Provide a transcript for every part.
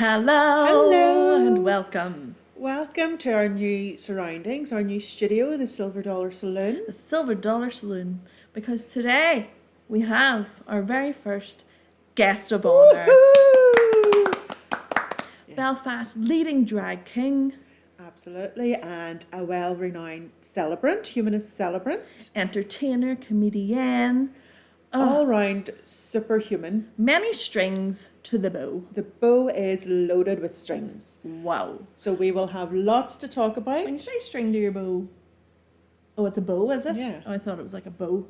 Hello and welcome. Welcome to our new surroundings, our new studio, the Silver Dollar Saloon. The Silver Dollar Saloon. Because today we have our very first guest of honour. Yes. Belfast's leading drag king. Absolutely, and a well-renowned celebrant, humanist celebrant. Entertainer, comedian. All-round superhuman. Many strings to the bow. The bow is loaded with strings. Wow. So we will have lots to talk about. When you say string to your bow, oh, it's a bow, is it? Yeah. Oh, I thought it was like a bow.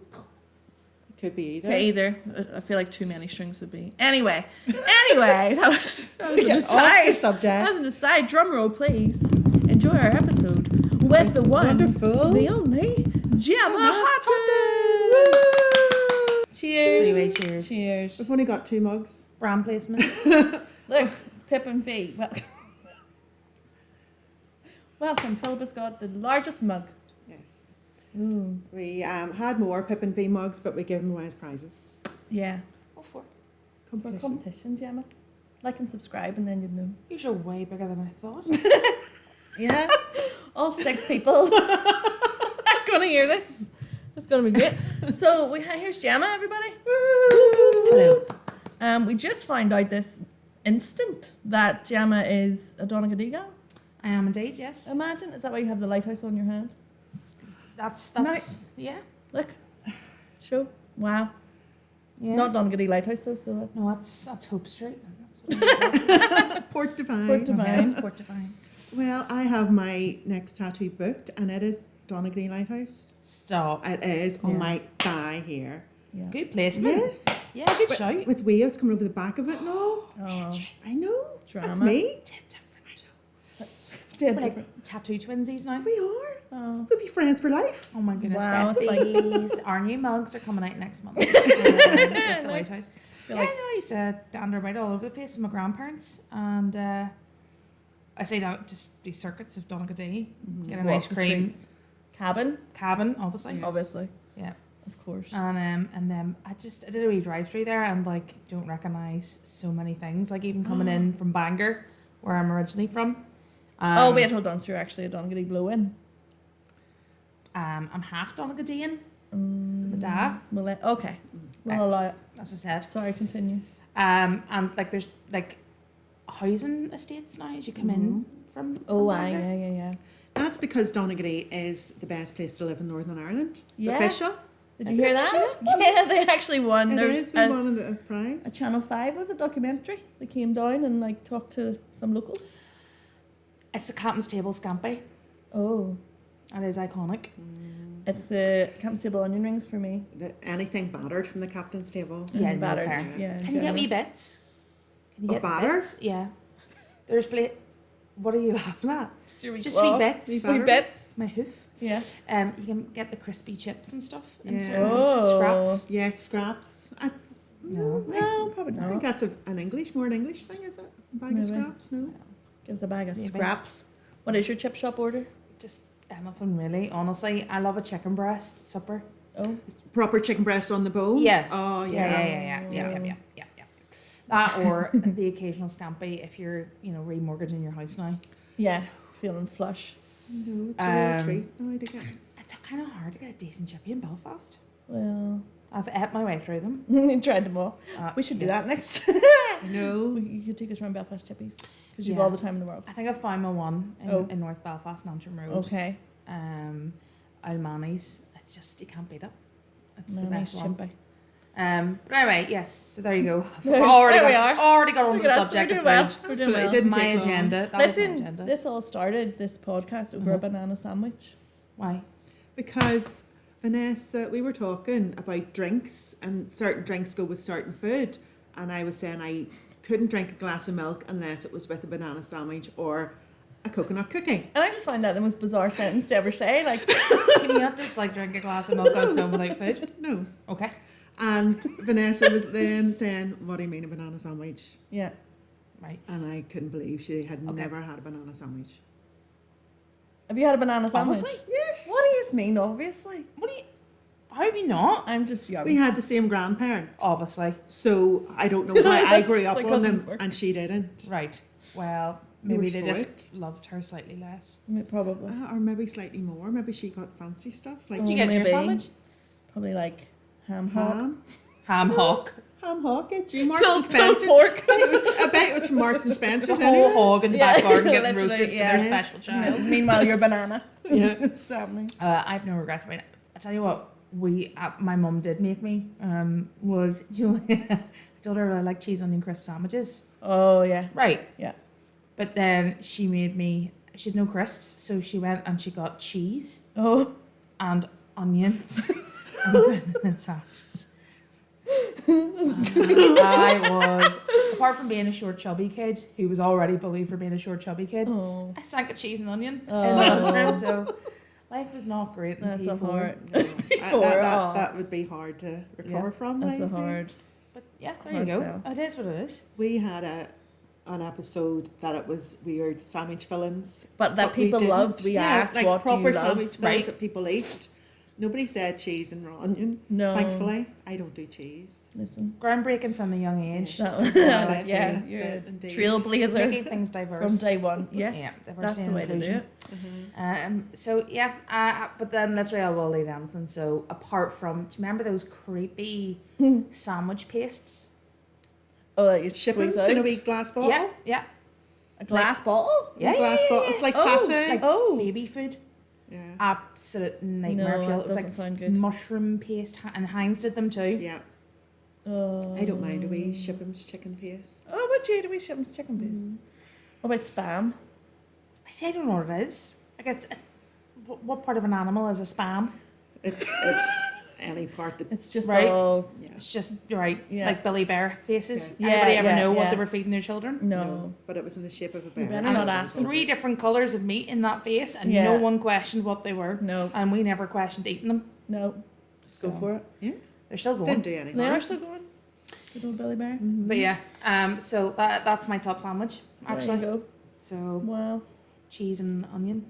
It could be either. Okay, either. I feel like too many strings would be. Anyway, that was an Yeah, aside. off the subject. That was an aside. Drum roll, please. Enjoy our episode with the one, wonderful, the only, Gemma Hutton. Woo! Cheers. Freeway cheers. Cheers. We've only got 2 mugs. Brand placement. Look, it's Pip&V. Welcome. Philippa's got the largest mug. Yes. Ooh. We had more Pip&V mugs, but we give them away as prizes. Yeah. What for? For competition, Gemma. Like and subscribe and then you'd know. You're way bigger than I thought. Yeah. All 6 people are going to hear this. It's going to be great. So here's Gemma, everybody. Hello. We just found out this instant that Gemma is a Donegal girl. I am indeed, yes. Imagine, is that why you have the lighthouse on your hand? That's yeah. Look, show. Wow. Yeah. It's not Donegal lighthouse though, so that's No, that's Hope Street. That's Port Divine. Port Divine. Okay, that's Port Divine. Well, I have my next tattoo booked, and it is Donegal Lighthouse. Stop. It is on Yeah. my thigh here. Yeah. Good placement. Yes. Yeah, good shout. With waves coming over the back of it. No, Oh, I know. drama. That's me. Dead different. Dead We're different. like tattoo twinsies now. We are. Oh. We'll be friends for life. Oh my goodness, Wow, it's like- besties. Our new mugs are coming out next month. With the lighthouse. Feel Yeah, like- no, I used to dander about all over the place with my grandparents, and I say that just these circuits of Donegal, get an Walk ice the cream Cabin, cabin, obviously. Yes. obviously. Yeah, Of course. and then I did a wee drive through there, and like don't recognise so many things. Like even coming in from Bangor, where I'm originally from. Oh wait, hold on. So you're actually a Donegal blow-in. I'm half Donegadian. My dad. Okay. We'll allow it. As I said. Sorry, continue. And like there's like housing estates now as you come in from Oh, Bangor. yeah. That's because Donegal is the best place to live in Northern Ireland. It's Yeah. official. Did Is you it hear that? official? Yeah, they actually won. It There's is. We won a prize. a Channel 5 was a documentary. They came down and like talked to some locals. It's the Captain's Table Scampi. Oh. It is iconic. It's the Captain's Table onion rings for me. Anything battered from the captain's table. Yeah, And no, battered. fair. Yeah. Can you get me bits? Can you Of get batter? bits? Yeah. There's what are you laughing at? Just claw. wee bits. Wee Wee batter? bits. My hoof. Yeah. You can get the crispy chips and stuff. And Yeah. scraps. Yes, scraps. No. No, probably I think not. that's more an English thing, is it? A bag Maybe. of scraps? No. Give us a bag of Maybe. scraps. What is your chip shop order? Just anything really. Honestly, I love a chicken breast supper. Oh. Proper chicken breast on the bone? Yeah. Oh, yeah. Yeah. That or the occasional scampi if you're, remortgaging your house now. Yeah. Feeling flush. No, it's a real treat now to get. It's kind of hard to get a decent chippy in Belfast. Well, I've ate my way through them. you tried them all. We should do yeah. that next. I know. You could take us around Belfast chippies because you've Yeah. all the time in the world. I think I found my one in North Belfast, Antrim Road. Okay. Almani's. It's just, you can't beat it. It's the Nice best one. chimpy. But anyway, yes, so there you go. There we are. Already got onto Look the at us, subject we're of doing well. food. We're doing Absolutely. well. It didn't My take long. agenda. That was my Listen, agenda. this all started, this podcast, over a banana sandwich. Why? Because, Vanessa, we were talking about drinks, and certain drinks go with certain food. And I was saying I couldn't drink a glass of milk unless it was with a banana sandwich or a coconut cookie. And I just find that the most bizarre sentence to ever say. Like, Can you not just drink a glass of milk on its own without food? No. Okay. And Vanessa was then saying, what do you mean a banana sandwich? yeah. Right. And I couldn't believe she had Okay. never had a banana sandwich. Have you had a banana sandwich? Obviously. Yes. What do you mean, obviously? What do you... How have you not? I'm just young. We had the same grandparent, Obviously. so I don't know why I grew up Like on cousins them work. and she didn't. Right. Well, You maybe were they just spoilt. loved her slightly less. Probably. Or maybe slightly more. Maybe she got fancy stuff like Did you get your maybe. sandwich? Probably like ham hock. Ham hock. Ham hock. It you Marks and Pulled Spencer. pork. I bet it was from Marks and Spencer's The whole anyway. hog in the back garden getting literally, roasted for yeah. their Yes. special child. Meanwhile, your banana. Yeah. Stab me. I've no regrets about it. I tell you what, my mum did make me was I told her I like cheese onion crisp sandwiches. Oh yeah. Right. Yeah. But then she made me. She had no crisps, so she went and she got cheese Oh. and onions and put them in sandwiches. I was, apart from being a short chubby kid who was already bullied for being a short chubby kid, Oh. I sank a cheese and onion in the Oh. lunchroom, so life was not great. In That's a P4. hard. No. Before, aw. that would be hard to recover from. That's I a think. hard. But yeah, there Hard you go. sell. It is what it is. We had an episode that it was weird sandwich fillings. But that people didn't. loved. We asked like what do proper you love? sandwich fillings Right. that people ate. Nobody said cheese and raw onion. No. Thankfully, I don't do cheese. Listen. Groundbreaking from a young age. That was, That's yeah. it, You're a indeed. trailblazer Making things diverse. from day one. Yes. Yeah, That's diversity the and way to do inclusion. it. So yeah, but then literally I will eat anything. So apart from, do you remember those creepy sandwich pastes? Oh, that you Shippings squeeze out. in a wee glass bottle. Yeah. A glass bottle? Yeah, glass yeah, bottle. yeah, It's like Oh, pate. like- Oh. Baby food. Yeah. Absolute nightmare No, fuel. that It was doesn't like sound good. mushroom paste, and Heinz did them too. Yeah. Oh. I don't mind a wee Shippings chicken paste. Oh, what do we ship chicken paste? What about spam? I say I don't know what it is. Like it's what part of an animal is a spam? It's any part that. It's just Right. all Yeah. It's just right, Yeah. like Billy Bear faces. Yeah. Anybody Yeah, ever yeah, know what yeah. they were feeding their children? no. But it was in the shape of a bear. better And not there's ask them. 3 different colours of meat in that face, and Yeah. no one questioned what they were. No. And we never questioned eating them. No. Just go So- for it. Yeah. They're still going. Didn't do any They harm. are still going. Good old Billy Bear. But yeah, so that's my top sandwich, actually. There you go. So Wow. cheese and onion.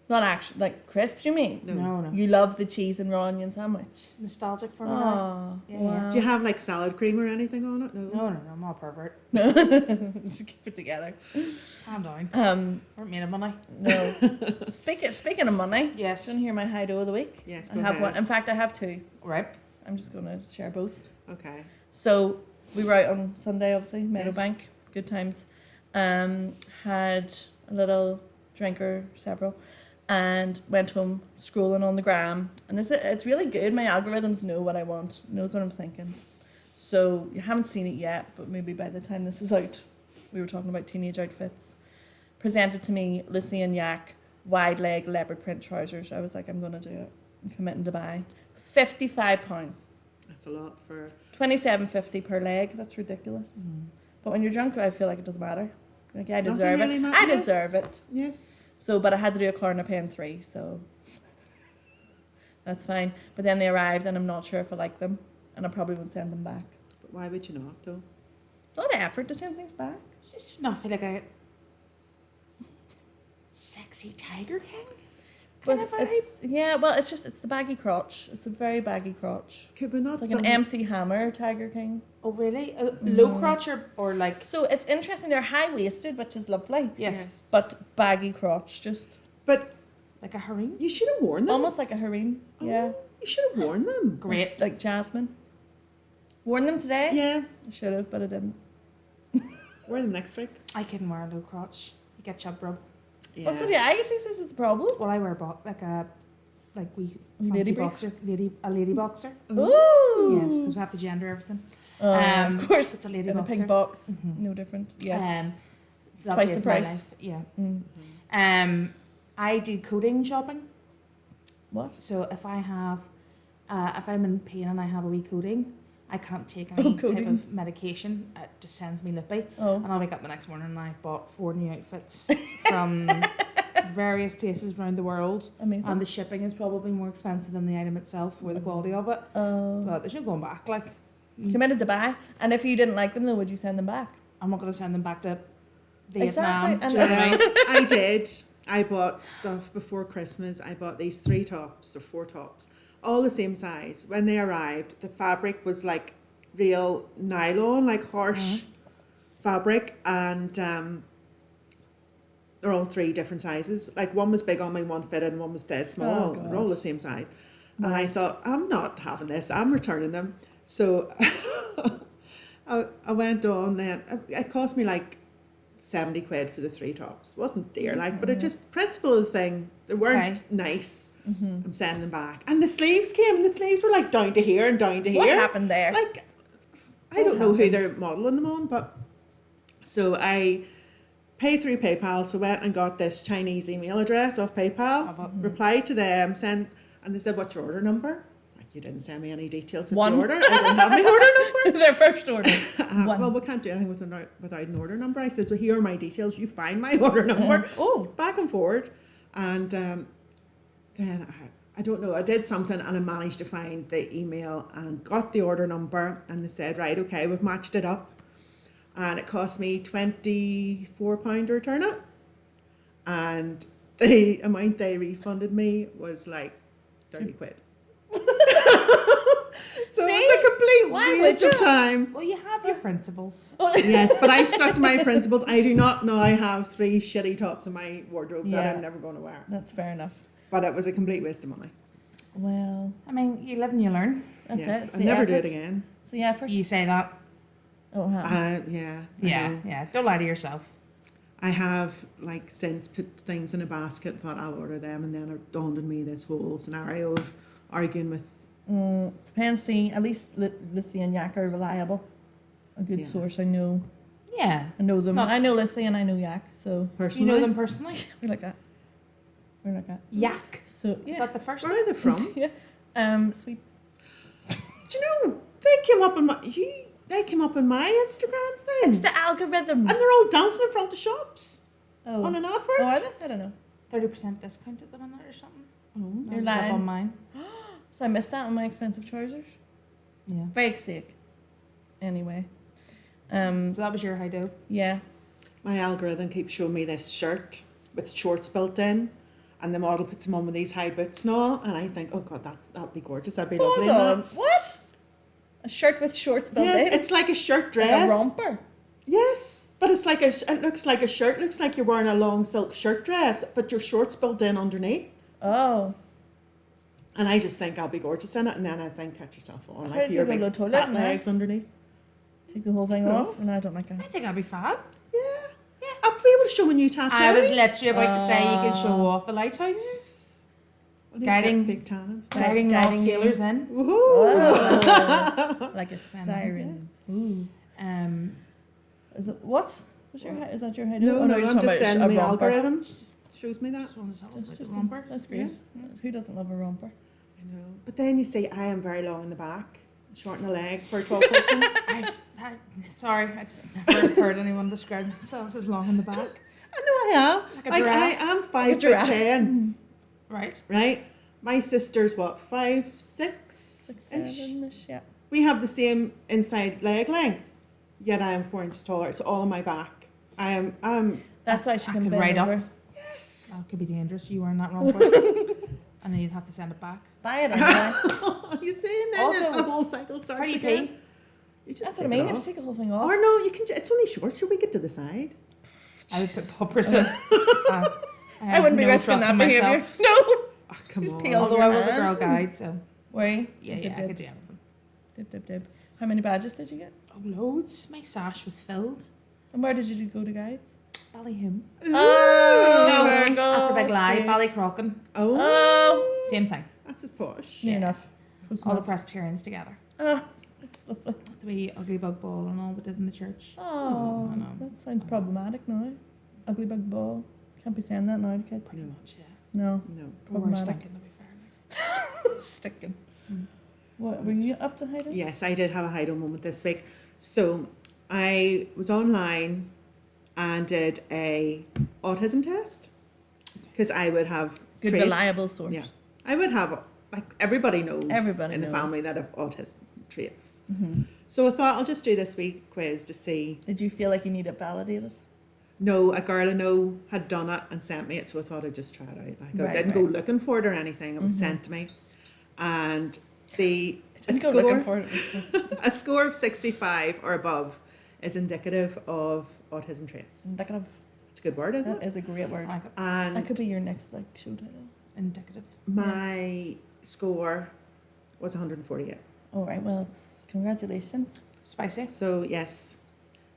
Not actually like crisps, you mean? No. You love the chease and raw onion sandwich. It's nostalgic for me. Oh, Yeah, wow. Do you have like salad cream or anything on it? No. No, I'm not a pervert. Just keep it together. Calm down. We're made of money. No. Speaking of money, Yes. do you want to hear my hi-do of the week? Yes, I go have ahead. one. In fact, I have two. Right. I'm just going to share both. Okay. So we were out on Sunday, obviously, Yes. Meadowbank, good times. Had a little drink or several, and went home scrolling on the gram. And it's really good. My algorithms know what I want, knows what I'm thinking. So you haven't seen it yet, but maybe by the time this is out, we were talking about teenage outfits. Presented to me Lucy and Yak wide leg leopard print trousers. I was like, I'm gonna do it. I'm committing to buy. £55. That's a lot for. $27.50 per leg. That's ridiculous. But when you're drunk, I feel like it doesn't matter. Like I Nothing deserve really it. I matters. deserve it. Yes. So, but I had to do a Klarna paying 3, so that's fine. But then they arrived, and I'm not sure if I like them, and I probably won't send them back. But why would you not though? It's a lot of effort to send things back. Just not feel like a sexy Tiger King kind of vibe. It's the baggy crotch. It's a very baggy crotch. Could we not? It's like some- an MC Hammer Tiger King. Oh really? Low crotch or like So it's interesting. They're high waisted, which is lovely. yes, But baggy crotch, just But like a harem. you should have worn them. almost like a harem. Yeah, Oh, you should have worn them. Great. like Jasmine. Worn them today. Yeah. I should have, but I didn't. Wear them next week. I couldn't wear a low crotch. You get chub rub. Yeah. Well, so yeah, I guess this is the problem. Well, I wear like we Lady fancy brief? boxer, a lady boxer. Ooh. Yes, because we have to gender everything. Of course, it's a lady in a boxer. pink box. Mhm. No different. Yes. So that Twice the saves my price. life. Yeah. Mm. I do coding shopping. What? So if I have, if I'm in pain and I have a wee coding, I can't take any type coding. of medication. It just sends me lippy. Oh. And I'll wake up the next morning and I've bought 4 new outfits from various places around the world. Amazing. And the shipping is probably more expensive than the item itself for the quality of it. Oh. But there's no going back. Like, Committed to buy. And if you didn't like them, then would you send them back? I'm not going to send them back to Vietnam. Exactly, Do you know what I mean? I did. I bought stuff before Christmas. I bought these 3 tops or 4 tops all the same size. When they arrived, the fabric was like real nylon, like harsh fabric, and they're all 3 different sizes. Like one was big on me, one fitted, and one was dead small. God. They're all the same size. And I thought, I'm not having this. I'm returning them. So I went on then. It cost me like 70 quid for the 3 tops. Wasn't dear, like, but it just, principle of the thing, they weren't nice. I'm sending them back. And the sleeves came, and the sleeves were like down to here and down to here. What happened there? Like, I don't know who they're modelling them on, but so I paid through PayPal, so went and got this Chinese email address off PayPal, replied to them, and they said, what's your order number? Like, you didn't send me any details with the order. I didn't have my order number. Their first order. Well, we can't do anything without an order number. I said, well, here are my details. You find my order number. Back and forward. And then I don't know, I did something and I managed to find the email and got the order number, and they said, right, okay, we've matched it up. And it cost me £24 to return it. And the amount they refunded me was like 30 quid. So See? it's a complete waste of time. Well, you have your principles. Yes, but I stuck to my principles. I do not now have 3 shitty tops in my wardrobe that Yeah. I'm never going to wear. That's fair enough. But it was a complete waste of money. Well, I mean, you live and you learn. that's Yes, it. It's I'll the never do it effort. again. It's the effort. You say that. Oh, huh. Yeah. I Yeah, know. yeah. Don't lie to yourself. I have like since put things in a basket, thought I'll order them, and then it dawned on me this whole scenario of arguing with. Depends. See, at least Lucy and Yak are reliable. A good Yeah. source. I know. Yeah. I know It's them. not- I know Lucy and I know Yak. So You Personally, know them personally? we're like that. We're like that. Yak. So Is yeah. that the first where one? are they from? Yeah. Sweet. Do you know they came up on my Instagram thing, It's the algorithms. and they're all dancing in front of shops Oh. on an advert. Oh, are they? I don't know. 30% discount at the minute or something. Oh. You're That was up lying. on mine. So I missed that on my expensive trousers. Yeah. Very sick. Anyway. So that was your hideout. Yeah. My algorithm keeps showing me this shirt with shorts built in, and the model puts them on with these high boots and all, and I think, oh god, that'd be gorgeous. That'd be Hold lovely. on. What? A shirt with shorts built Yes, in? it's like a shirt like dress. a romper. Yes, but it's like it looks like a shirt. Looks like you're wearing a long silk shirt dress, but your shorts built in underneath. Oh. And I just think I'll be gorgeous in it, and then I think catch yourself on How like do your people big go to the fat toilet now? legs underneath. Take the whole thing No. off? No, I don't like I that. think I'd be fab. Yeah, yeah. I'll be able to show a new tattoo. I was literally about to say you could show off the lighthouse. Yes. We'll need Guiding- to get big tannins. Guiding Guiding lost you. sailors in. Woohoo! Oh. Like a Siren. siren. Ooh. Is it what? Is that your head? No, oh, no, you're I'm talking just about sending the romper. algorithm. Shows me that. Just wanted to tell us Just- about the just- romper. That's great. Who doesn't love a romper? I know. But then you see, I am very long in the back, short in the leg for a tall person. Sorry, I just never heard anyone describe themselves as long in the back. I know I am. Like a Like I giraffe. am Like a giraffe. 5'10", Right? right? My sister's what, 5'6" 6, ish. 7-ish, yeah. We have the same inside leg length, yet I am 4 inches taller. It's all on my back. I am. That's why she I can could bend ride up. over. Yes. That could be dangerous. You wearing that romper. And then you'd have to send it back. Buy it anyway. You see, and then Also, the whole cycle starts How do you again. pee? You just That's take what I mean. it You have off. to take the whole thing off. Or no, you can. It's only short. Should we get to the side? I would put poppers in. I have wouldn't be no risking trust that in behavior. myself. No. Oh, come Just on. peel. Although your I was a hand. girl guide, so Were you? yeah, Dip, yeah, I dip. could do anything. Dip, dip, dip. How many badges did you get? Oh, loads. My sash was filled. And where did you go to guides? Ballyhoom. Oh, No, that's a big lie. see. Ballycrockin. Oh, Same thing. that's as posh. Near Yeah. enough. Close All the enough. Presbyterians together. Oh, that's lovely. The wee ugly bug ball and all we did in the church. Oh, I know. that sounds problematic now. Ugly bug ball. Can't be saying that now to kids. Pretty much, yeah. No. No. But we're Problematic. stinking, to be fair. Sticking. What, were you up to hide it? Yes, I did have a hideout moment this week. So I was online and did a autism test because I would have Good, traits. reliable source. Yeah, I would have, like, everybody knows Everybody in the knows. family that have autism traits. Mm-hmm. So I thought I'll just do this week quiz to see. Did you feel like you need it validated? No, a girl I know had done it and sent me it, so I thought I'd just try it out. Like, I Right, didn't go right. looking for it or anything. It was Mhm. sent to me. and a Didn't go looking score, for it. a score of 65 or above is indicative of autism traits. Indicative. It's a good word, isn't That it? is a great word. Like it. And That could be your next like show title. Indicative. my score was 148. All right. Well, congratulations. Spicy. So yes,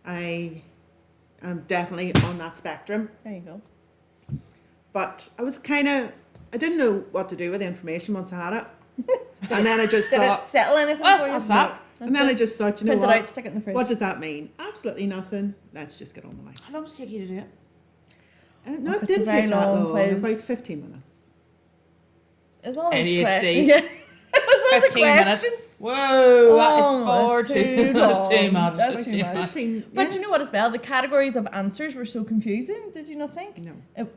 I am definitely on that spectrum. There you go. But I was I didn't know what to do with the information once I had it. And then I just Did thought, it settle anything Well, for you? that's that. and then I just thought, you know Print it what? out, stick it in the fridge. What does that mean? Absolutely nothing. Let's just get on the line. How long does it take you to do it? No, If it it's a didn't very take that long long. quiz. About 15 minutes. As long as ADHD. Yeah. It was all the 15 minutes. questions. Whoa, that Oh, is far that's too, too that's too long. much. That's too much. 15, But yeah. you know what as well? The categories of answers were so confusing. Did you not think? No. It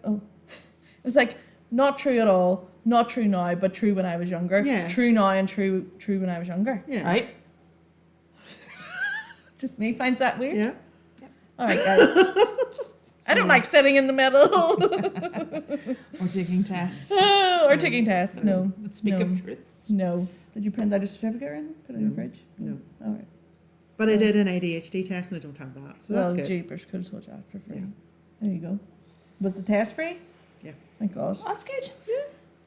was like not true at all, not true now, but true when I was younger. Yeah. True now and true when I was younger. Yeah. Right? Just me finds that weird. Yeah. All right, guys. I don't like sitting in the middle Or taking tests. or taking tests. No. Let's speak No. of truths. No. Did you print out a certificate or anything? Put it in the No. fridge? No. All right. But I did an ADHD test and I don't have that. So Well, that's good. jeepers, could have told you that for free. Yeah. There you go. Was the test free? Yeah. Thank God. That's good.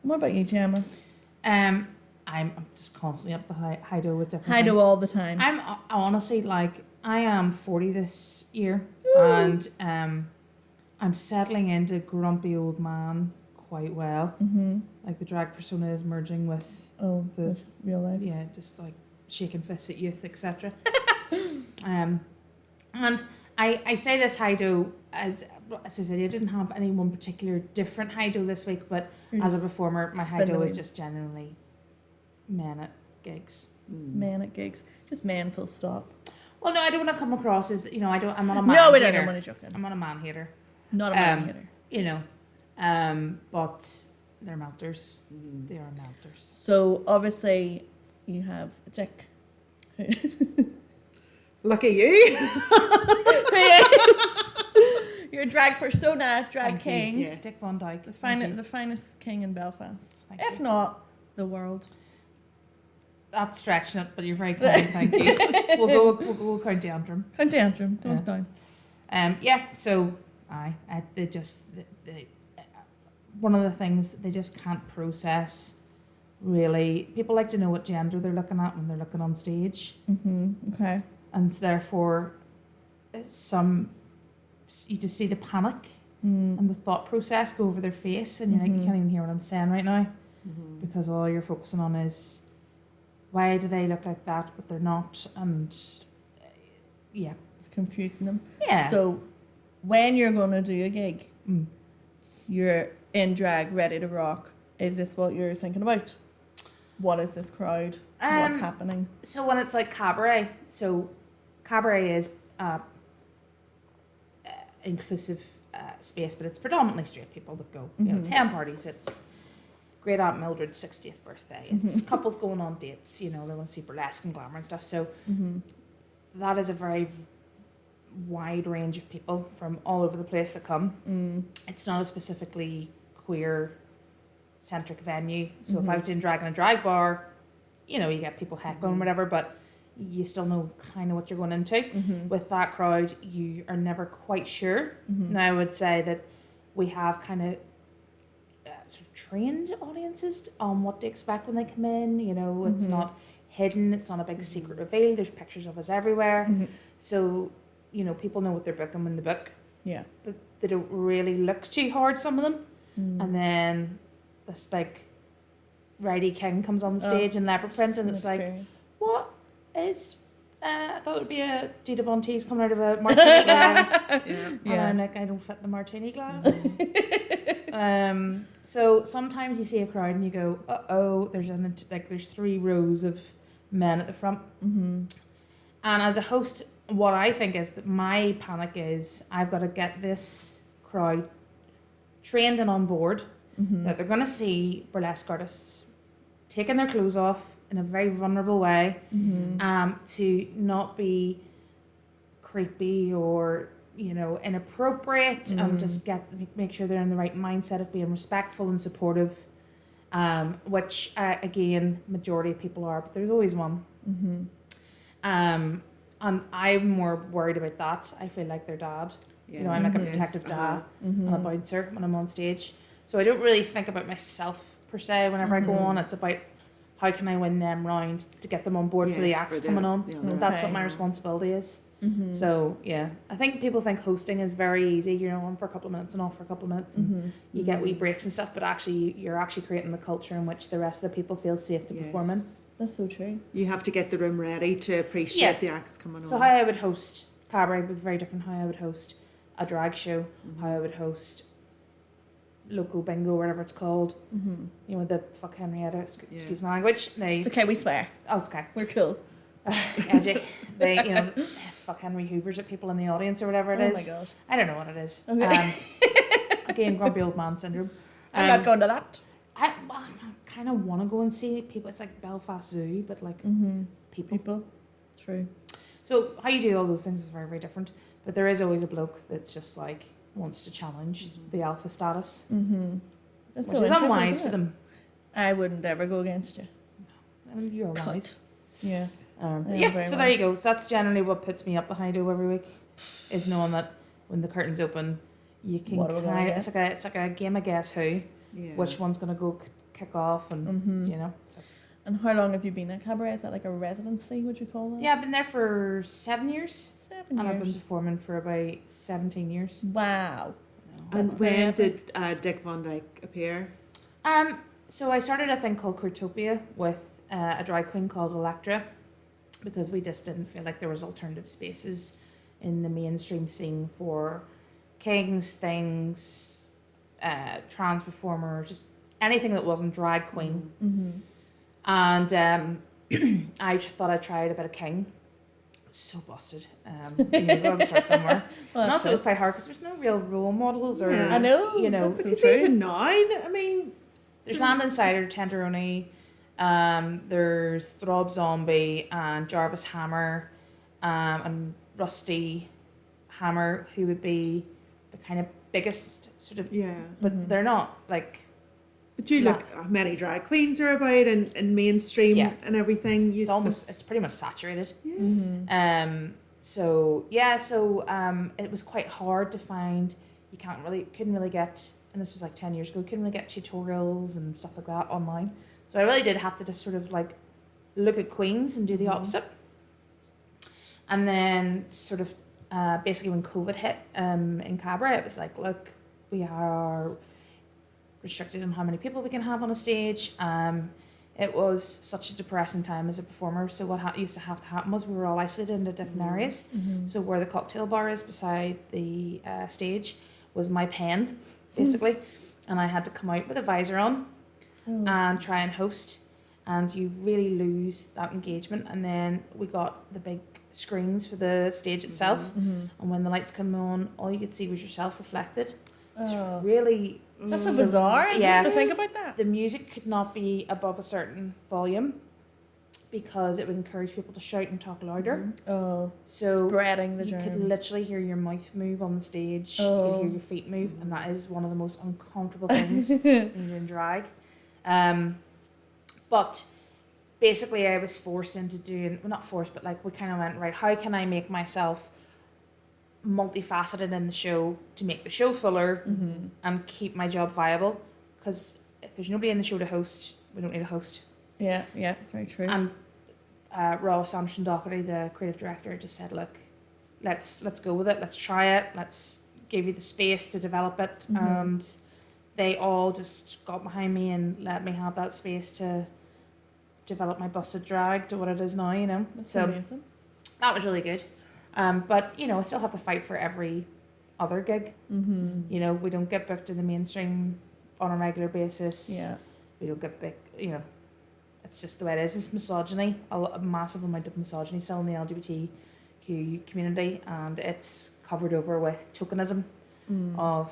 What about you, Gemma? I'm just constantly up the high-do with different I things. do all the time. I'm honestly like, I am 40 this year, and I'm settling into grumpy old man quite well. Mm-hmm. Like the drag persona is merging with, Oh, The- with real life. yeah, just like shaking fists at youth, etc. And I say this high-do as I said, I didn't have any one particular different high-do this week, but You're as a just performer, my spin the high-do is wheel. just genuinely men at gigs. Man at gigs. Just man, full stop. Well, no, I don't want to come across as, I'm not a man No, we don't hater. know when he's joking. I'm not a man hater. Not a man hitter. But they're melters. Mm. They are melters. So obviously you have a dick. Lucky you. Yes. You're a drag persona, drag Thank you. king. Yes. Dick Von Dyke. The, Thank you. the finest king in Belfast. Thank if you. not, the world. That's stretching it, but you're very kind. Thank you. We'll count the antrim. County Antrim. Goes Yeah. down. So they just one of the things they just can't process. Really, people like to know what gender they're looking at when they're looking on stage, Mm-hmm. Okay. and therefore, you just see the panic Mm. and the thought process go over their face, and you're like, you Mhm. can't even hear what I'm saying right now Mhm. because all you're focusing on is why do they look like that, but they're not, and yeah, It's confusing them. yeah. So when you're going to do a gig, Mm. you're in drag, ready to rock. Is this what you're thinking about? What is this crowd? What's happening? So when it's like cabaret, so cabaret is inclusive space, but it's predominantly straight people that go. You know, it's Mhm. hen parties. It's great Aunt Mildred's 60th birthday. It's couples going on dates. You know, they want to see burlesque and glamour and stuff. So Mm-hmm. that is a very wide range of people from all over the place that come. Mm. It's not a specifically queer centric venue. So if I Mhm. was doing drag in a drag bar, you know, you get people heckling Mhm. whatever, but you still know kind of what you're going into. Mm-hmm. With that crowd, you are never quite sure. Mm-hmm. Now I would say that we have kind of sort of trained audiences on what to expect when they come in. You know, it's Mhm. not hidden. It's not a big secret reveal. There's pictures of us everywhere. Mm-hmm. So, you know, people know what they're booking when they book, Yeah. but they don't really look too hard, some of them. Mm. And then this big righty king comes on the stage in leopard print, and An it's like, experience. what is... I thought it would be a Dita Von Teese coming out of a martini glass. Yeah. And Yeah. I'm like, I don't fit in the martini glass. So sometimes you see a crowd and you go, uh-oh, there's 3 rows of men at the front. Mm-hmm. And as a host, what I think is that my panic is I've got to get this crowd trained and on board Mm-hmm. that they're going to see burlesque artists taking their clothes off in a very vulnerable way, Mm-hmm. to not be creepy or, you know, inappropriate, and just make sure they're in the right mindset of being respectful and supportive, which again, majority of people are, but there's always one. And I'm more worried about that. I feel like their dad. Yeah. You know, I'm like a Yes, protective dad Mm-hmm. and a bouncer when I'm on stage. So I don't really think about myself per se whenever I go on. It's about how can I win them round to get them on board for the Yes, acts for the- coming on. the other That's Okay. what my responsibility is. Mm-hmm. So yeah, I think people think hosting is very easy. You're on for a couple of minutes and off for a couple of minutes, and Mm-hmm. you get wee breaks and stuff. But actually, you're actually creating the culture in which the rest of the people feel safe to perform in. Yes. That's so true. You have to get the room ready to appreciate Yeah. the acts coming So on. how I would host cabaret would be very different. How I would host a drag show. How I would host local bingo, whatever it's called. Mm-hmm. You know, the fuck Henrietta. Yeah. Excuse my language. They. It's okay, we swear. Oh, it's okay. We're cool. Edgy. They, you know, fuck Henry Hoovers at people in the audience or whatever it Oh is. my god. I don't know what it is. Okay. Again, grumpy old man syndrome. I'm not going to that. I kind of want to go and see people. It's like Belfast Zoo, but like Mm-hmm. people. People. True. So how you do all those things is very, very different. But there is always a bloke that's just like wants to challenge the alpha status, Mm-hmm. That's which so is interesting, unwise isn't for it? them. I wouldn't ever go against you. I mean, you're Cunt. wise. Yeah. But Yeah, yeah, very so there you wise. go. So that's generally what puts me up the high do every week, is knowing that when the curtains open, you can What are we gonna kind get? it's like a game of guess who, Yeah. which one's gonna go kick off, and Mm-hmm. you know. So. And how long have you been at cabaret? Is that like a residency, would you call that? Yeah, I've been there for 7 years, 7 and I've been years. performing for about 17 years. Wow. And That's very when epic. did Dick Van Dyke appear? So I started a thing called Queertopia with a drag queen called Electra, because we just didn't feel like there was alternative spaces in the mainstream scene for kings, things, trans performers, just anything that wasn't drag queen. Mm-hmm. And I thought I'd try a bit of king. So busted. You know, got to start somewhere. Well, And that's also it was it. quite hard because there's no real role models or Yeah. I know. you know, that's so Because true. even now, I mean, there's Landon Cider, Tenderoni, there's Throb Zombie and Jarvis Hammer, and Rusty Hammer, who would be the kind of biggest sort of, yeah. but Mhm. they're not like, But you look, how many drag queens are about in mainstream Yeah. and everything. You, it's pretty much saturated. yeah. Mm-hmm. So it was quite hard to find. You couldn't really get, and this was like 10 years ago, couldn't really get tutorials and stuff like that online. So I really did have to just sort of like look at queens and do the opposite. And then sort of basically when COVID hit in cabaret, it was like, look, we are restricted on how many people we can have on a stage. It was such a depressing time as a performer. So what used to have to happen was we were all isolated into different areas. Mm-hmm. So where the cocktail bar is beside the stage was my pen, basically. And I had to come out with a visor on Oh. and try and host. And you really lose that engagement. And then we got the big screens for the stage itself. Mm-hmm. And when the lights come on, all you could see was yourself reflected. Oh. It's really... That's so- so bizarre, isn't yeah. it, to think about that? The music could not be above a certain volume because it would encourage people to shout and talk louder. Oh, So spreading the you germs. could literally hear your mouth move on the stage. You Oh. could hear your feet move, and that is one of the most uncomfortable things when you're in drag. But basically, I was forced into doing, well, not forced, but like we kind of went, right, how can I make myself multifaceted in the show to make the show fuller Mm-hmm. and keep my job viable? Because if there's nobody in the show to host, we don't need a host. Yeah, yeah, very true. And Ross Anderson Doherty, the creative director, just said, look, let's go with it. Let's try it. Let's give you the space to develop it. Mhm. And they all just got behind me and let me have that space to develop my busted drag to what it is now, you know. That's So amazing. that was really good. But, you know, I still have to fight for every other gig. Mm-hmm. You know, we don't get booked in the mainstream on a regular basis. Yeah. We don't get big, you know, it's just the way it is. It's misogyny, a massive amount of misogyny still in the LGBTQ community, and it's covered over with tokenism Mm. of,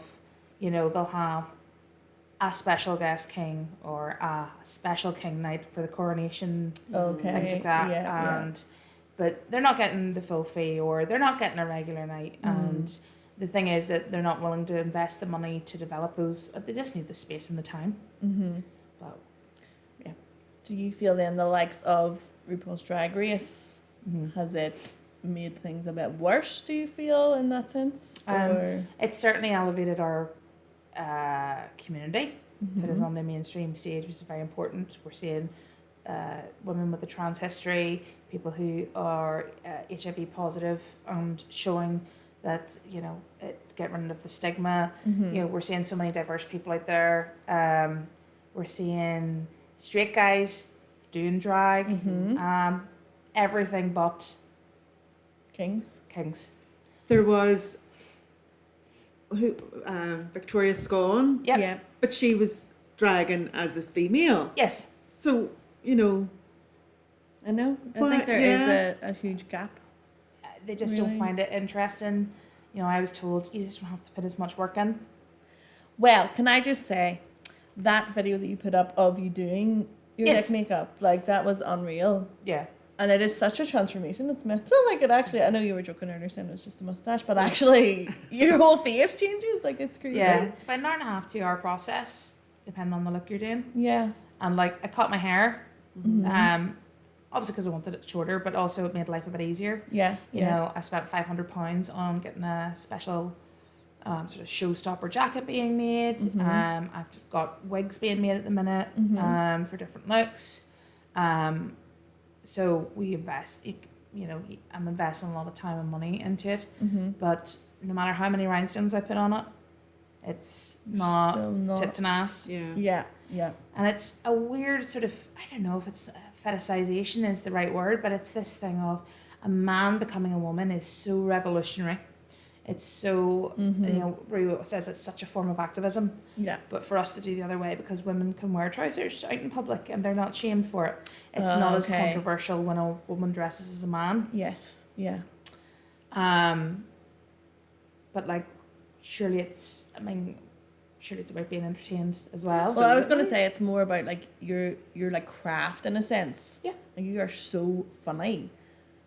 you know, they'll have a special guest king or a special king night for the coronation, Okay. things like that, Yeah, and but they're not getting the full fee or they're not getting a regular night, and the thing is that they're not willing to invest the money to develop those. They just need the space and the time. Mm-hmm. But do you feel then the likes of RuPaul's Drag Race, has it made things a bit worse, do you feel, in that sense? Or It's certainly elevated our community, put us on the mainstream stage, which is very important. We're seeing women with a trans history, people who are HIV positive, and showing that, you know, get rid of the stigma. You know, we're seeing so many diverse people out there. We're seeing straight guys doing drag, everything but kings. There was Victoria Scone, Yep. Yeah. but she was dragging as a female. Yes. So, you know, I know. I But, think there is yeah. a huge gap. They just Really? don't find it interesting. You know, I was told you just don't have to put as much work in. Well, can I just say, that video that you put up of you doing your Yes. neck makeup, like, that was unreal. Yeah. And it is such a transformation. It's mental. Like, it actually, I know you were joking earlier saying it was just a mustache, but actually, your whole face changes. Like, it's crazy. Yeah. It's about an hour and a half, 2 hour process, depending on the look you're doing. Yeah. And like, I cut my hair, obviously because I wanted it shorter, but also it made life a bit easier. Yeah. You know, I spent £500 on getting a special sort of showstopper jacket being made. I've got wigs being made at the minute for different looks. So we invest, you know, I'm investing a lot of time and money into it. But no matter how many rhinestones I put on it, it's not, Still not. tits and ass. yeah. Yeah. Yeah. And it's a weird sort of, I don't know if it's fetishization is the right word, but it's this thing of a man becoming a woman is so revolutionary. It's so, you know, Rue says it's such a form of activism. Yeah. But for us to do the other way, because women can wear trousers out in public and they're not shamed for it. It's Oh, not as okay. controversial when a woman dresses as a man. Yes. Yeah. But like, surely it's about being entertained as well. Well, I was gonna say it's more about like your like craft in a sense. Yeah. Like, you are so funny,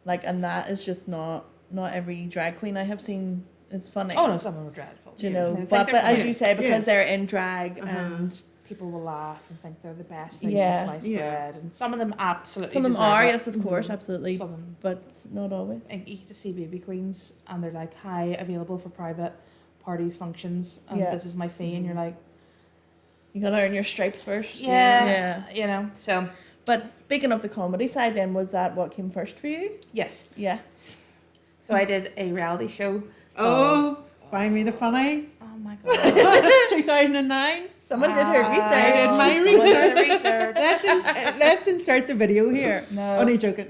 like, and that is just not every drag queen I have seen is funny. Oh no, some of them are dreadful. Do you Yeah. know? I think But they're as funny. you say, because Yes. they're in drag and People will laugh and think they're the best things Yeah. in sliced Yeah. bread, and some of them absolutely. some of them deserve are, it. yes, of course, absolutely, Some of them, but not always. and you get to see baby queens, and they're like, "Hi, available for private parties, functions, and Yeah. this is my fee," and you're like, You gotta earn your stripes first. "Yeah, Yeah. you know." So But speaking of the comedy side, then, was that what came first for you? yes, Yeah. so I did a reality show. Oh, Find Me the Funny. Oh my god! 2009. Someone did her I research. did my Someone did the research. research. Let's insert the video here. No. Only joking.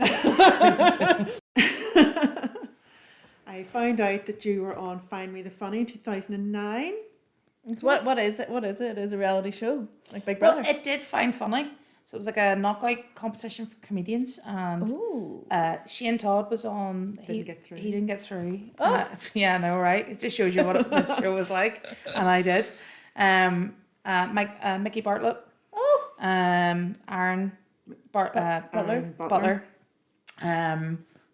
I found out that you were on Find Me the Funny in 2009. What is it? What is it? It is a reality show, like Big Brother. Well, it did find funny. So it was like a knockout competition for comedians, and Ooh. Shane Todd was on. Didn't get through. He didn't get through. Oh. Yeah, I know, right? It just shows you what this show was like, and I did. Mickey Bartlett, Oh. Aaron Butler. Butler.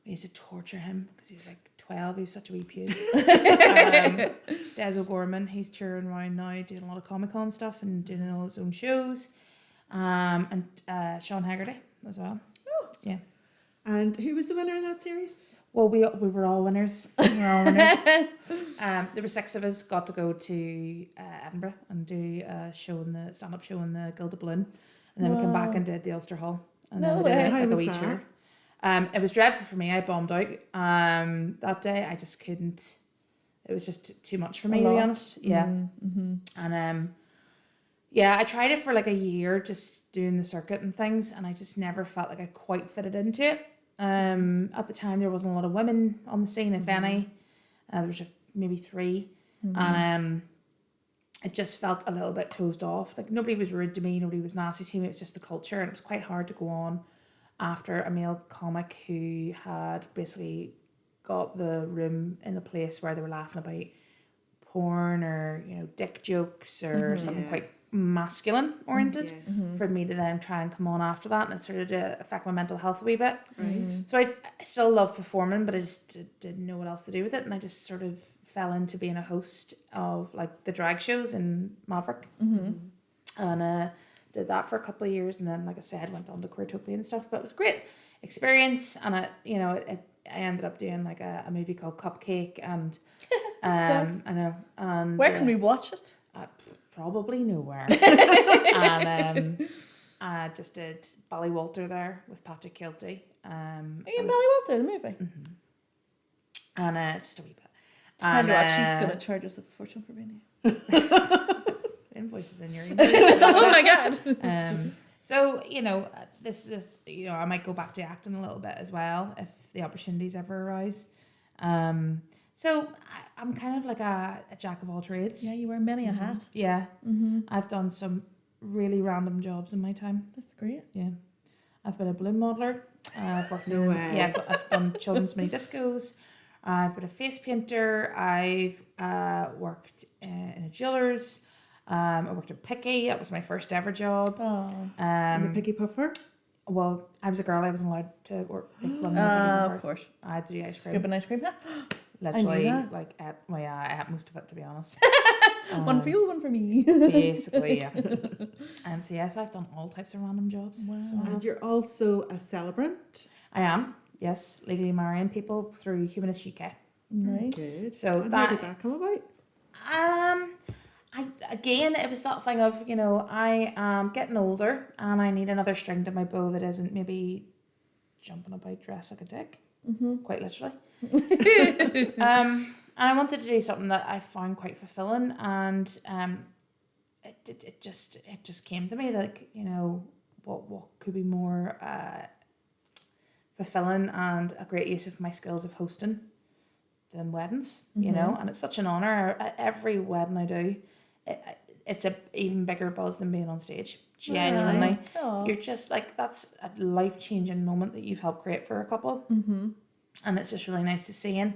We used to torture him because he was like 12. He was such a wee puke. Des O'Gorman, he's touring around now, doing a lot of Comic-Con stuff and doing all his own shows. And Sean Haggerty as well. Oh. Yeah. And who was the winner in that series? Well, we were all winners. We were all winners. There were 6 of us got to go to Edinburgh and do a stand-up show in the Gilded Balloon, and then we came back and did the Ulster Hall, and then No we did way. like How a was wee that? tour. It was dreadful for me. I bombed out. That day I just couldn't. It was just too much for me, to be honest. Yeah. And yeah, I tried it for like a year, just doing the circuit and things, and I just never felt like I quite fitted into it. At the time, there wasn't a lot of women on the scene, if any. There was just maybe 3, and it just felt a little bit closed off. Like, nobody was rude to me, nobody was nasty to me. It was just the culture, and it was quite hard to go on after a male comic who had basically got the room in a place where they were laughing about porn or, you know, dick jokes or something Yeah. quite masculine oriented. Yes. For me to then try and come on after that, and it started to affect my mental health a wee bit. Right. So I still love performing, but I just didn't know what else to do with it, and I just sort of fell into being a host of like the drag shows in Maverick. And did that for a couple of years, and then, like I said, went on to Queertopia and stuff. But it was a great experience, and I ended up doing like a movie called Cupcake, and I know. And Where can we watch it? Probably nowhere. And I just did Ballywalter there with Patrick Kilty. Are you in Ballywalter, the movie? And just a wee bit. It's hard to watch. She's going to charge us a fortune for being here. Invoices in your email. Oh my God. So, this I might go back to acting a little bit as well if the opportunities ever arise. So I'm kind of like a jack of all trades. Yeah, you wear many a hat. Yeah. I've done some really random jobs in my time. That's great. Yeah. I've been a balloon modeler. I've worked No way. Yeah, I've done children's mini discos. I've been a face painter. I've worked in a jeweller's. I worked at Picky. That was my first ever job. Oh. And the Piggy Puffer? Well, I was a girl. I wasn't allowed to work. Of course. I had to do ice cream. Scoop an ice cream. Literally, I knew that. I ate most of it, to be honest. One for you, one for me. Basically, yeah. So I've done all types of random jobs. Wow. So I have. And you're also a celebrant. I am, yes, legally marrying people through Humanist UK. Nice. Good. So and how did that come about? It was that thing of, I am getting older and I need another string to my bow that isn't maybe jumping about dressed like a dick, quite literally. And I wanted to do something that I found quite fulfilling, and it just came to me that, what could be more fulfilling and a great use of my skills of hosting than weddings, and it's such an honour. At every wedding I do, it's a even bigger buzz than being on stage. Genuinely, you're just like, that's a life-changing moment that you've helped create for a couple, and it's just really nice to see. And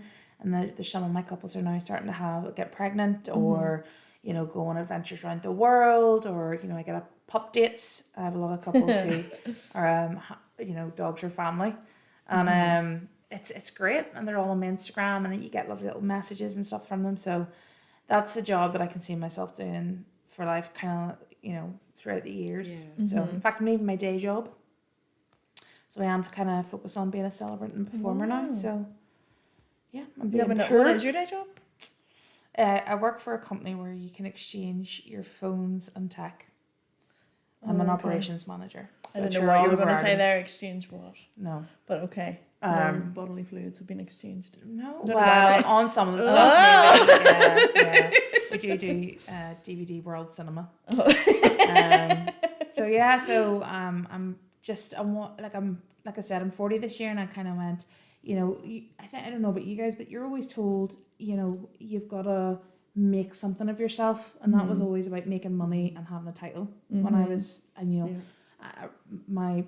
there's some of my couples are now starting to get pregnant, or go on adventures around the world, or I get up pup dates. I have a lot of couples who are dogs are family, and it's great, and they're all on my Instagram, and you get lovely little messages and stuff from them. So that's a job that I can see myself doing for life, kind of, throughout the years. Yeah. So in fact, I'm leaving my day job. So I am to kind of focus on being a celebrant and performer now. So yeah, I'm being What is your day job? I work for a company where you can exchange your phones and tech. I'm an operations manager. So I didn't know what you were going to say there. Exchange what? No. But okay. Bodily fluids have been exchanged. No. Don't Well, on some of the stuff, maybe. Yeah. We do DVD World Cinema. Like I said, I'm 40 this year, and I kind of went, I don't know about you guys, but you're always told, you've got to make something of yourself, and that was always about making money and having a title. When I was, my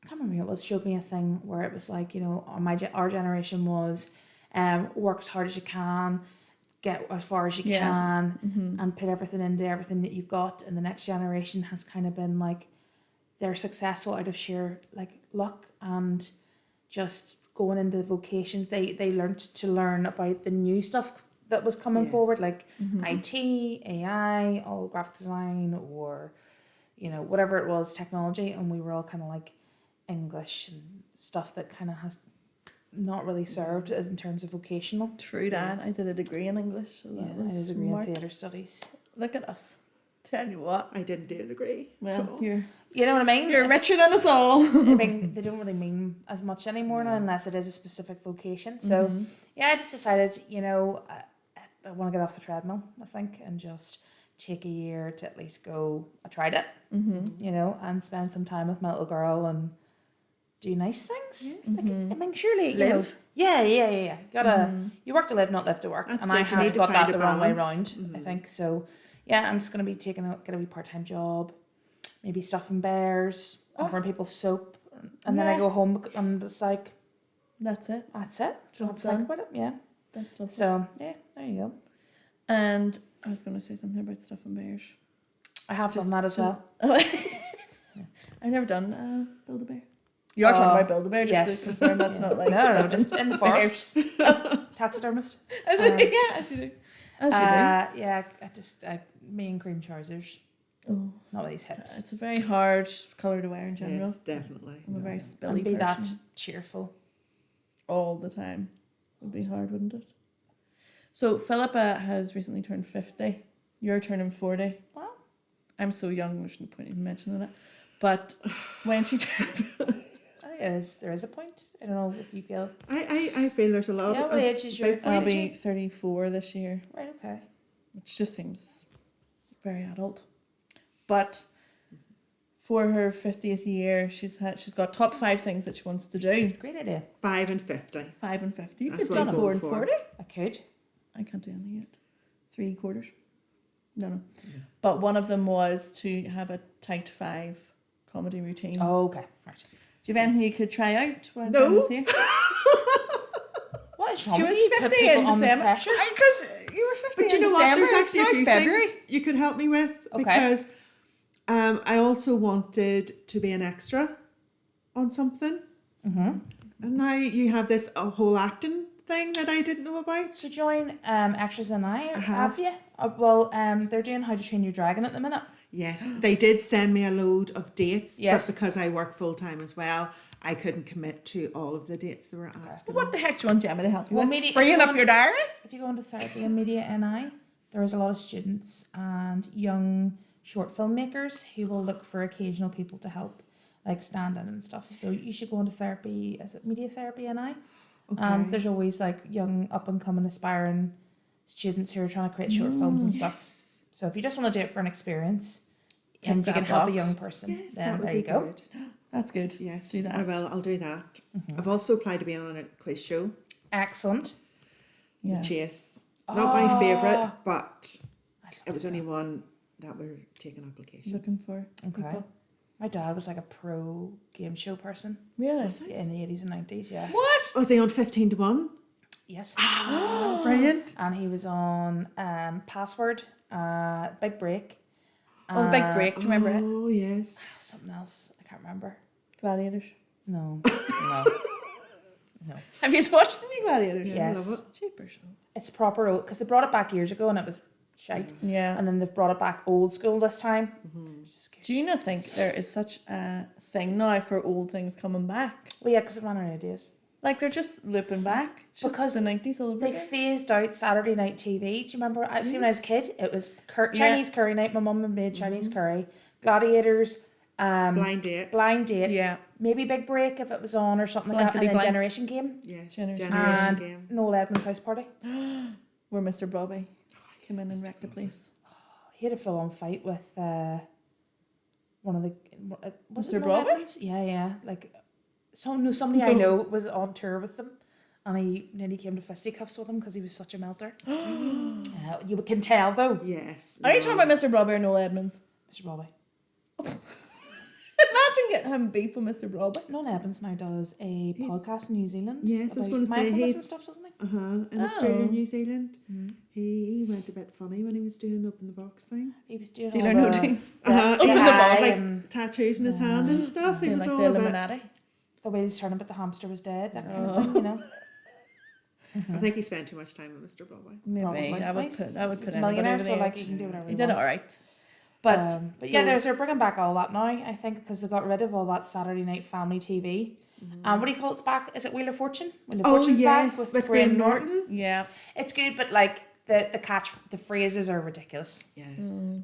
I can't remember who it was, showed me a thing where it was like, our generation was work as hard as you can, get as far as you can, and put everything into everything that you've got. And the next generation has kind of been like, they're successful out of sheer like luck and just going into the vocations. They learn about the new stuff that was coming forward, like IT, AI, all graphic design, or whatever it was, technology. And we were all kind of like English and stuff that kind of has not really served as in terms of vocational. True that. I did a degree in English, so that was I did a degree smart. in theatre studies. Look at us. Tell you what. I didn't do a degree. Well, You know what I mean? you're richer than us all. I mean, they don't really mean as much anymore now, unless it is a specific vocation. So I just decided, I want to get off the treadmill, I think, and just take a year to at least go. I tried it, and spend some time with my little girl and do nice things. Yes. I mean, surely, Live. Yeah. You work to live, not live to work. That's and it, I you need have to got find that a the wrong way balance. round, I think. So, yeah, I'm just going to be get a wee part-time job, maybe stuffing bears, offering people soap. And then I go home and it's like, That's it. that's it. Don't have Job to think done. about it. Yeah. That's what's So, yeah, there you go. And I was going to say something about stuff and bears. I have done that as well. I've never done Build-A-Bear. You are talking about Build-A-Bear, just yes. to confirm that's not like No, stuff just in the forests. Taxidermist. I was like, yeah, as you do. As you do. Yeah, me and cream trousers. Oh, Not with these hips. it's a very hard colour to wear in general. Yes, definitely. I'm a very And spilly be that person. cheerful. All the time. Would be hard, wouldn't it? So Philippa has recently turned 50. You're turning 40. Wow. I'm so young, there's no point in mentioning it. But when she turned... There is a point. I don't know if you feel. I feel there's a lot Yeah, of what age is your? big I'll what age be are you? 34 this year, Right. Okay. which just seems very adult. But for her 50th year, she's got top 5 things that she wants to do. Great idea. 5 and 50. 5 and 50. You That's could what do I'm 4 going and for. 40. I could. I can't do any yet. 3 quarters. No. But one of them was to have a tight 5 comedy routine. Oh, okay. Right. Do you have anything you could try out while No. Jen was here? What is wrong She with was you? Put 50 people in on the December. pressure? Because you were 50 But you in know what? December. There's actually a it's few now February. things you could help me with Okay. because I also wanted to be an extra on something. Mm-hmm. And now you have this whole acting thing that I didn't know about. So join Extras and I have. have you? Well, they're doing How to Train Your Dragon at the minute. Yes, they did send me a load of dates, Yes. but because I work full time as well, I couldn't commit to all of the dates they were asking. What the heck do you want Gemma to help you Well, with? maybe if Freeing you up want- your diary? If you go into therapy and media NI, there is a lot of students and young short filmmakers who will look for occasional people to help, like stand in and stuff. So you should go into therapy. Is it media therapy NI? And there's always like young up and coming aspiring students who are trying to create short films and stuff. So if you just want to do it for an experience and you that can help a box. young person, Yes, then that would there be you go. good. That's good. Yes, Do that. I will. I'll do that. I've also applied to be on a quiz show, Excellent. Yeah. The Chase. Not my favourite, but I love it was only one that were taking applications. Looking for Okay. people. My dad was like a pro game show person Really? in the 80s and 90s, yeah. What? Was he on 15 to 1? Yes. Brilliant. And he was on Password, Big Break. Oh, the big break. Do you remember it? Oh, yes. Something else. I can't remember. Gladiators. No. No. No. Have you watched the new Gladiators? Yeah, Yes. love Cheaper show. It's proper old, because they brought it back years ago and it was shite. Yeah. And then they've brought it back old school this time. Which is good. Do you not think there is such a thing now for old things coming back? Well, yeah, because of running ideas. Like they're just looping back. It's just Because the 90s all over They again. phased out Saturday night TV. Do you remember? I see when I was a kid, it was Yeah. Chinese curry night. My mum had made Chinese curry. Gladiators. Blind date. Blind date. Yeah. Maybe Big Break if it was on or something like that. And then Blankety-blank. Generation Game. Yes, Generation Generation And Game. Noel Edmonds' House Party. Where Mr. Bobby came in and wrecked the place. He had a full on fight with one of the. Was Mr. it Noel Bobby? Edmonds? Yeah. Like, somebody I know was on tour with them. And he nearly came to fisticuffs with him because he was such a melter. You can tell though, Yes. Are you talking about Mr. Bobby or Noel Edmonds? Mr. Bobby. Imagine getting him beef with Mr. Bobby. Noel Evans now does a podcast in New Zealand. Yes, I was about gonna say mindfulness and he's- stuff, doesn't he? In Australia Oh. and New Zealand. He went a bit funny when he was doing Open the Box thing. He was doing Dealer all no the, deal. He Open the had, box. like and tattoos in his hand and stuff. He Seeing was like all the a bit. Illuminati. the wheels turning, but the hamster was dead. That kind of thing, you know. I think he spent too much time with Mr. Bobby. Maybe. Probably. I would He's- put He's a anybody millionaire, over so the like edge. he can do whatever He he did it wants. alright. But, But so- yeah, they're bringing back all that now. I think because they got rid of all that Saturday night family TV. And what do you call it's back? Is it Wheel of Fortune? Wheel of Oh Fortune's yes, back with Graham Norton. Yeah. It's good, but like the phrases are ridiculous. Yes.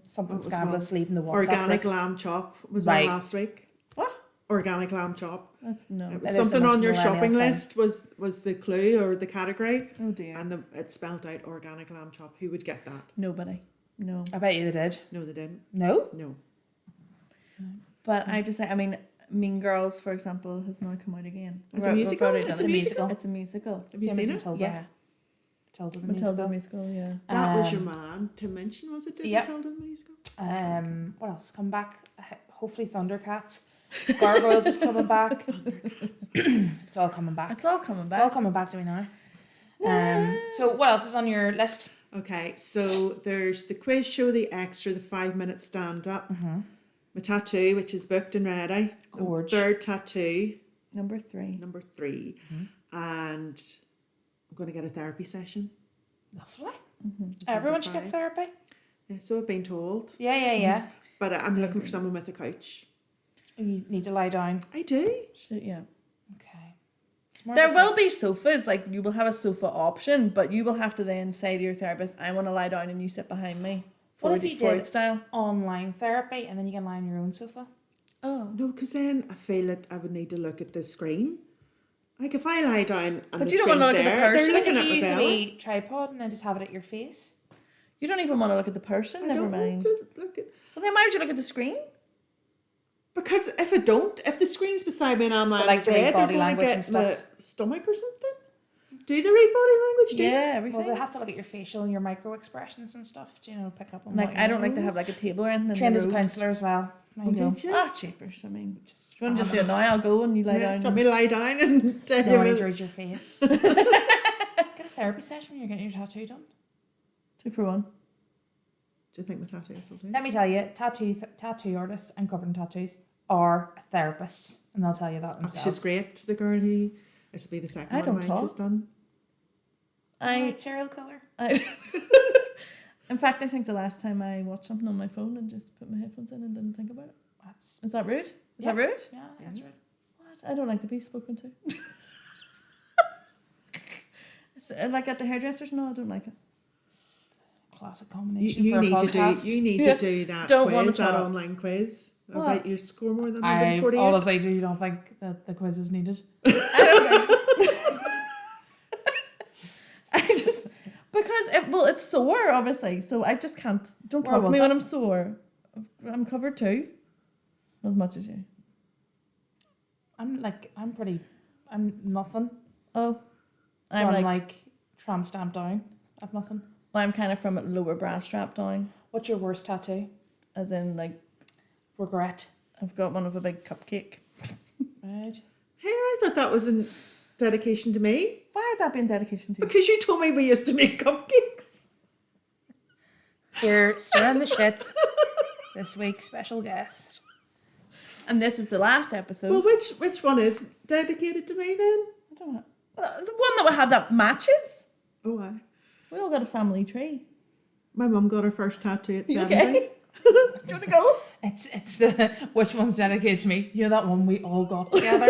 Something What was scandalous leaving the WhatsApp Organic group. lamb chop was Right. on last week. What? Organic lamb chop. That's no. It It was is the something most on your millennial shopping thing. list was the clue or the category, Oh dear. and it spelled out organic lamb chop. Who would get that? Nobody. No. I bet you they did. No, they didn't. No? No. But I just I mean, Mean Girls, for example, has now come out again. It's a We've musical? already It's done It's a a it. musical. It's a musical. Have you Same as seen it? Matilda. Yeah. Matilda the Matilda musical. musical, yeah. That was your Um, man to mention, was it? Did yep. Matilda the musical? What else? Come back. Hopefully Thundercats. Gargoyles is coming back. It's all coming back. It's all coming It's all back. coming back to me now. So what else is on your list? Okay, so there's the quiz show, the extra, the 5-minute stand up, my tattoo, which is booked and ready. Gorge. Third tattoo, Number 3. number 3, and I'm going to get a therapy session. Lovely. Everyone should get five. therapy. Yeah, so I've been told. Yeah. but I'm looking for someone with a couch. You need to lie down. I do. So, yeah. Okay. It's more There of a will be sofas, like you will have a sofa option, but you will have to then say to your therapist, I want to lie down and you sit behind me. What if you did style? online therapy and then you can lie on your own sofa? Oh. No, because then I feel that I would need to look at the screen. Like if I lie down and But the you don't wanna screen's look at the there, person. they're Like looking if at you my use a belly. wee tripod and then just have it at your face. You don't even want to look at the person, I never don't mind. want to look at... Well, then why would you look at the screen? Because if I don't, if the screen's beside me and I'm lying like in to read bed, body they're going to language get and my stuff. stomach or something. Do they read body language? Do Yeah, they? everything. Well, they have to look at your facial and your micro expressions and stuff. Do you know, pick up on Like, what I you don't know. like to have like a table or anything. Trained in as the a road. counsellor as well. There you Oh, go. did you? Ah, cheapers. I mean, Just do you want to just do it now? I'll go and you lie Yeah, down. do you want me to lie down and tell No, you I about- enjoyed your face. Get a therapy session when you're getting your tattoo done. 2 for 1. Do you think my tattoos will do? Let me tell you, tattoo artists and covering tattoos are therapists, and they'll tell you that Oh, themselves. she's great. The girl who this will be the second I one don't of mine talk. she's done. Right, serial killer. In fact, I think the last time I watched something on my phone and just put my headphones in and didn't think about it. That's Is that rude? Is Yeah. that rude? yeah, that's right. What? I don't like to be spoken to. Like at the hairdressers? No, I don't like it. It's the classic combination You for a need to podcast. do. You need Yeah. to do that Don't wanna quiz, that talk. online quiz. I What? bet you score more than I 148. honestly do don't think that the quiz is needed. I don't think I just because it's sore obviously, so I just can't. Don't Where talk to was me it? when I'm sore. I'm covered too, as much as you. I'm nothing. Oh, I'm I'm like, like tramp stamp down. I've nothing. well, I'm kind of from a lower bra strap down, What's your worst tattoo? as in like Regret. I've got one of a big cupcake. Right. Hey, I thought that was in dedication to me Why would that be in dedication to you? because you told me we used to make cupcakes. We're stirring the shit. This week's special guest. And this is the last episode. Well, which one is dedicated to me then? I don't know. The one that we have that matches. Oh, I. We all got a family tree. My mum got her first tattoo at You 70. okay? You want to go? It's the which one's dedicated to me? You know that one we all got together?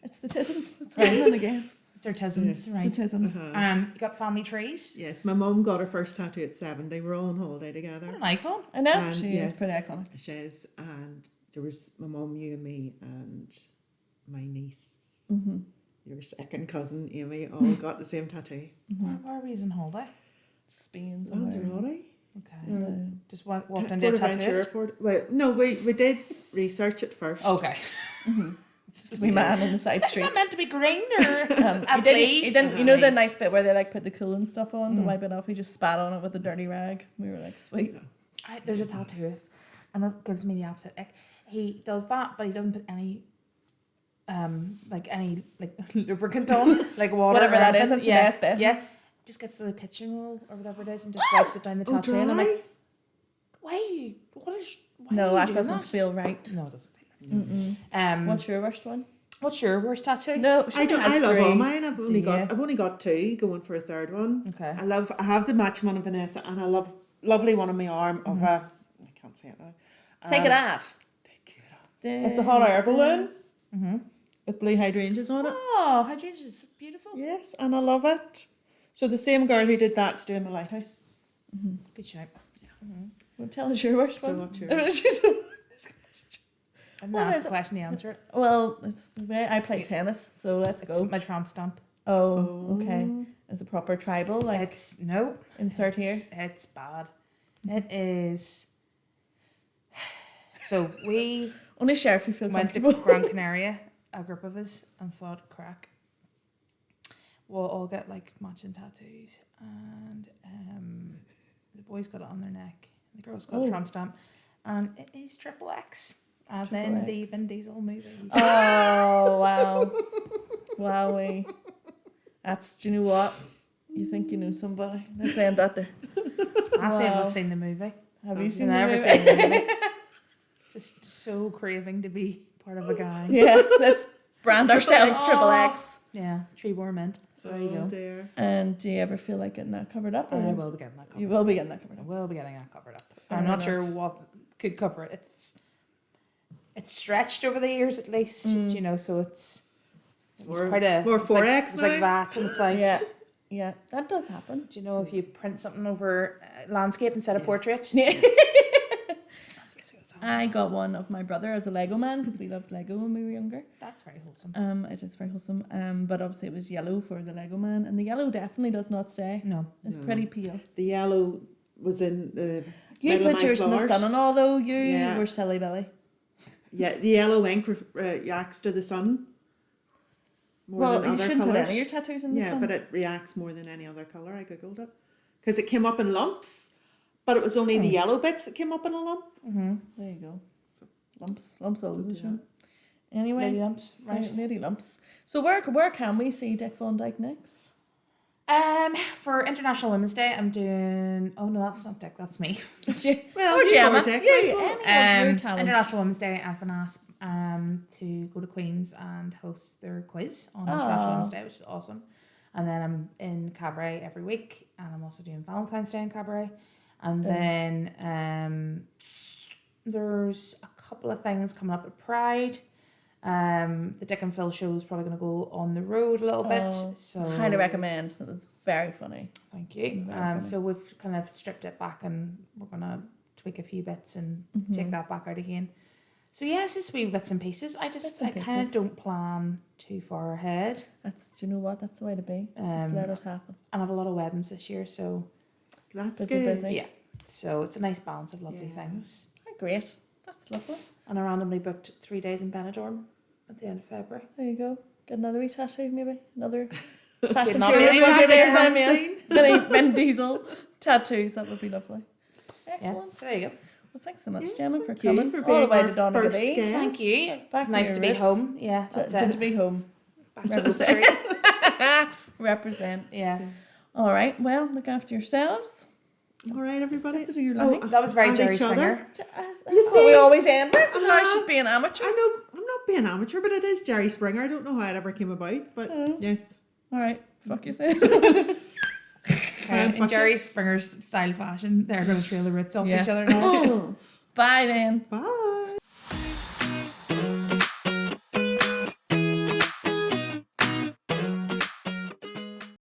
It's the tism. It's happening again. It's our tisms, Yes. right? It's the tisms. You got family trees? Yes, my mum got her first tattoo at 70. We're all on holiday together. What an icon. I know. And She yes. is pretty iconic. She is, and there was my mum, you and me, and my niece, Mm-hmm. your second cousin Amy, all got the same tattoo. Where are we on holiday? Spain. Lanzarote. Okay. Yeah. Just walked into a tattooist? Well, no, we did research it first. Okay. Just wee man on the side Is street. that meant to be green or He as didn't, leaves? he didn't, you know the nice bit where they like put the cooling stuff on to wipe it off? He just spat on it with a dirty rag. We were like, sweet. There's a tattooist, and it gives me the opposite ick. He does that, but he doesn't put any, any lubricant on, like water. Whatever or that is, anything. it's the best bit. Yeah, just gets to the kitchen roll or whatever it is, and just wipes it down the Oh, tattoo. And I'm dry? like, why? Are you No, that doing doesn't that? feel right. No, it doesn't. What's your worst one? What's your worst tattoo? No, I don't. has I love three. all mine. I've only Do you? got two. Going for a third one. Okay. I have the matching one of Vanessa, and I love lovely one on my arm of a. I can't say it now. Take it off. Take it off. It's a hot air balloon with blue hydrangeas on it. Oh, hydrangeas is beautiful. Yes, and I love it. So the same girl who did that's doing the lighthouse. Good shout. Well, tell us your worst So one. what's yours? I didn't What ask is the it? question, you answer it. Well, it's the way I play tennis, so let's It's go. my tramp stamp. Oh, okay. It's a proper tribal, like It's no. insert here. It's bad. It is. So we Only share if you feel went to comfortable. Gran Canaria, a group of us, and thought, crack. We'll all get like matching tattoos, and the boys got it on their neck, the girls got a tramp stamp, and it is triple X, as in the X. Vin Diesel movie. Oh wow, wowee! That's, do you know what? You think you know somebody? Let's end that there. Ask me if Wow. I've seen the movie. Have you I've seen the never movie? seen the movie. Just so craving to be part of a gang. Yeah, let's brand ourselves Triple X. Yeah, tree bore mint. So there you Oh go. dear. And do you ever feel like getting that covered up? Or I will be getting that covered You up. will be getting that covered I up. will be getting that covered up. Fair I'm not enough. sure what could cover it. It's stretched over the years at least, you know, so it's quite a... More it's like, 4X it's like that, and it's like... Yeah, that does happen. Do you know if you print something over landscape instead of portrait? Yeah. That's basically what's happening. I got one of my brother as a Lego man because we loved Lego when we were younger. That's very wholesome. It is very wholesome. But obviously it was yellow for the Lego man, and the yellow definitely does not stay. No. It's pretty pale. The yellow was in the You middle of put my yours in the flowers. sun and all though. You Yeah. were silly Billy. Yeah, the yellow ink reacts to the sun more Well, than you other shouldn't put colours. any of your tattoos in the Yeah, sun. but it reacts more than any other colour. I googled it because it came up in lumps, but it was only the yellow bits that came up in a lump. There you go. Lumps all over the show. Anyway, Lady lumps, right? lady lumps. So where can we see Dick Van Dyke next? For International Women's Day, I'm doing... Oh, no, that's not Dick, that's me. Well, or you Gemma. or Dick, Yeah, Michael. any of your talents. International Women's Day, I've been asked to go to Queen's and host their quiz on International Women's Day, which is awesome. And then I'm in Cabaret every week, and I'm also doing Valentine's Day in Cabaret. And then there's a couple of things coming up at Pride. The Dick and Phil show is probably going to go on the road a little bit. So Highly recommend. It was very funny. Thank you. Very funny. So we've kind of stripped it back, and we're going to tweak a few bits and take that back out again. So yeah, it's just wee bits and pieces. I kind of don't plan too far ahead. Do you know what? That's the way to be. Just let it happen. And I have a lot of weddings this year, so That's Busy, good. busy. yeah. So it's a nice balance of lovely things. Oh, great. That's lovely. And I randomly booked 3 days in Benidorm at the end of February. There you go. Get another wee tattoo, maybe. Another Fast and not Furious really tattoo happy there, that man. scene. Any Vin Diesel tattoos. That would be lovely. Yeah, Excellent. so there you go. Well, thanks so much, Yes, Gemma, for thank you coming for all the being way our to Donegal. first guest. Thank you. Back It's to nice your to be roots. home. Yeah, that's Good it. to be home. Back to the Represent. street. Represent. Yeah. All right. Well, look after yourselves. All right, everybody. Have to do your learning. That was very and Jerry each other. Springer. You see? we always end with. Now Uh-huh. she's being amateur. I know I'm not being amateur, but it is Jerry Springer. I don't know how it ever came about, but yes. All right. Fuck you, say. In Jerry Springer's style fashion, they're going to trail the roots off each other now. Bye then. Bye.